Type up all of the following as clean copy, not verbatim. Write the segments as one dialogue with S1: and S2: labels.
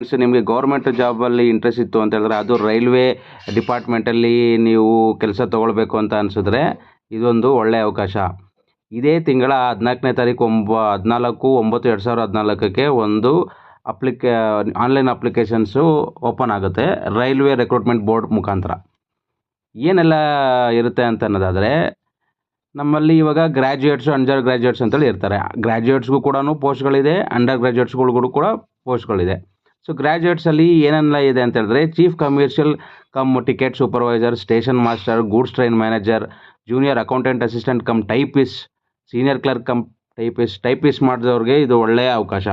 S1: So ನಿಮಗೆ government ಜಾಬಲ್ಲಿ interest ಇತ್ತು ಅಂತ ಹೇಳಿದ್ರೆ, ಅದು ರೈಲ್ವೆ ಡಿಪಾರ್ಟ್ಮೆಂಟಲ್ಲಿ ನೀವು ಕೆಲಸ ತೊಗೊಳ್ಬೇಕು ಅಂತ ಅನಿಸಿದ್ರೆ ಇದೊಂದು ಒಳ್ಳೆಯ ಅವಕಾಶ. ಇದೇ ತಿಂಗಳ 14ನೇ ತಾರೀಕು 14/9/2014 ಒಂದು ಆನ್ಲೈನ್ ಅಪ್ಲಿಕೇಶನ್ಸು ಓಪನ್ ಆಗುತ್ತೆ ರೈಲ್ವೆ ರಿಕ್ರೂಟ್ಮೆಂಟ್ ಬೋರ್ಡ್ ಮುಖಾಂತರ. ಏನೆಲ್ಲ ಇರುತ್ತೆ ಅಂತ ಅನ್ನೋದಾದರೆ, ನಮ್ಮಲ್ಲಿ ಇವಾಗ ಗ್ರ್ಯಾಜುಯೇಟ್ಸು, ಅಂಡರ್ ಗ್ರ್ಯಾಜುಯೇಟ್ಸ್ ಅಂತೇಳಿ ಇರ್ತಾರೆ. ಗ್ರ್ಯಾಜುಯೇಟ್ಸ್ಗೂ ಕೂಡ ಪೋಸ್ಟ್ಗಳಿದೆ, ಅಂಡರ್ ಗ್ರ್ಯಾಜುಯೇಟ್ಸ್ಗಳಿಗೂ ಕೂಡ ಪೋಸ್ಟ್ಗಳಿದೆ. ಸೊ ಗ್ರ್ಯಾಜುಯೇಟ್ಸಲ್ಲಿ ಏನೆಲ್ಲ ಇದೆ ಅಂತ ಹೇಳಿದ್ರೆ, chief commercial cum ticket supervisor, station master, goods train manager, junior accountant assistant cum typist, senior clerk cum typist ಮಾಡಿದವ್ರಿಗೆ ಇದು ಒಳ್ಳೆಯ ಅವಕಾಶ.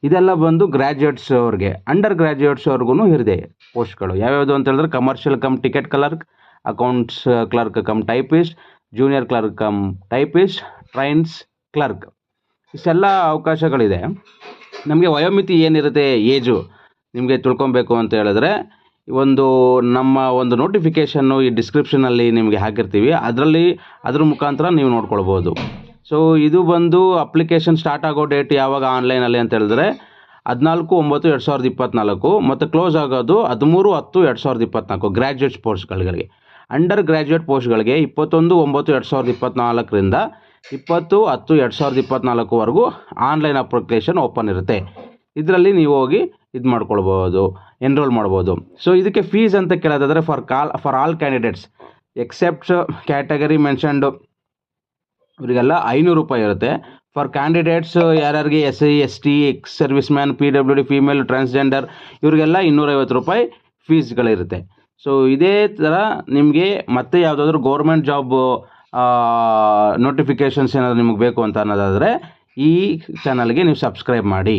S1: ಇದೆಲ್ಲ ಬಂದು ಗ್ರ್ಯಾಜುಯೇಟ್ಸ್ ಅವ್ರಿಗೆ. ಅಂಡರ್ ಗ್ರ್ಯಾಜುಯೇಟ್ಸ್ ಅವ್ರಿಗೂ ಇದೆ ಪೋಸ್ಟ್ಗಳು. ಯಾವ್ಯಾವುದು ಅಂತ ಹೇಳಿದ್ರೆ, commercial cum ticket clerk, accounts clerk cum typist, junior clerk cum typist, trains clerk. ಇಷ್ಟೆಲ್ಲ ಅವಕಾಶಗಳಿದೆ. ನಮಗೆ ವಯೋಮಿತಿ ಏನಿರುತ್ತೆ, ಏಜು ನಿಮಗೆ ತಿಳ್ಕೊಬೇಕು ಅಂತ ಹೇಳಿದ್ರೆ, ನಮ್ಮ ಒಂದು ನೋಟಿಫಿಕೇಷನ್ನು ಈ ಡಿಸ್ಕ್ರಿಪ್ಷನಲ್ಲಿ ನಿಮಗೆ ಹಾಕಿರ್ತೀವಿ. ಅದ್ರ ಮುಖಾಂತರ ನೀವು ನೋಡ್ಕೊಳ್ಬೋದು. ಸೊ ಇದು ಬಂದು ಅಪ್ಲಿಕೇಶನ್ ಸ್ಟಾರ್ಟ್ ಆಗೋ ಡೇಟ್ ಯಾವಾಗ ಆನ್ಲೈನಲ್ಲಿ ಅಂತ ಹೇಳಿದ್ರೆ 14/9/2024 ಮತ್ತು ಕ್ಲೋಸ್ ಆಗೋದು 13/10/2024 ಗ್ರ್ಯಾಜುಯೇಟ್ಸ್ ಪೋಸ್ಟ್ಗಳಿಗೆ. ಅಂಡರ್ ಗ್ರ್ಯಾಜುಯೇಟ್ ಪೋಸ್ಟ್ಗಳಿಗೆ 21/9/2024 20/10/2024 ಆನ್ಲೈನ್ ಅಪ್ಲಿಕೇಶನ್ ಓಪನ್ ಇರುತ್ತೆ. ಇದರಲ್ಲಿ ನೀವು ಹೋಗಿ ಮಾಡ್ಕೊಳ್ಬೋದು, ಎನ್ರೋಲ್ ಮಾಡ್ಬೋದು. ಸೊ ಇದಕ್ಕೆ ಫೀಸ್ ಅಂತ ಕೇಳೋದಾದರೆ, for all candidates except category mentioned ಇವರಿಗೆಲ್ಲ 500 ರೂಪಾಯಿ ಇರುತ್ತೆ. ಫಾರ್ ಕ್ಯಾಂಡಿಡೇಟ್ಸ್ ಯಾರ್ಯಾರಿಗೆ SC ST ex service man, PWD, female, transgender ಇವರಿಗೆಲ್ಲ 250 ರೂಪಾಯಿ ಫೀಸ್ಗಳಿರುತ್ತೆ. ಸೊ ಇದೇ ಥರ ನಿಮಗೆ ಮತ್ತೆ ಯಾವುದಾದ್ರೂ ಗೌರ್ಮೆಂಟ್ ಜಾಬ್ ನೋಟಿಫಿಕೇಷನ್ಸ್ ಏನಾದರೂ ನಿಮಗೆ ಬೇಕು ಅಂತ ಅನ್ನೋದಾದರೆ ಈ ಚಾನಲ್ಗೆ ನೀವು ಸಬ್ಸ್ಕ್ರೈಬ್ ಮಾಡಿ.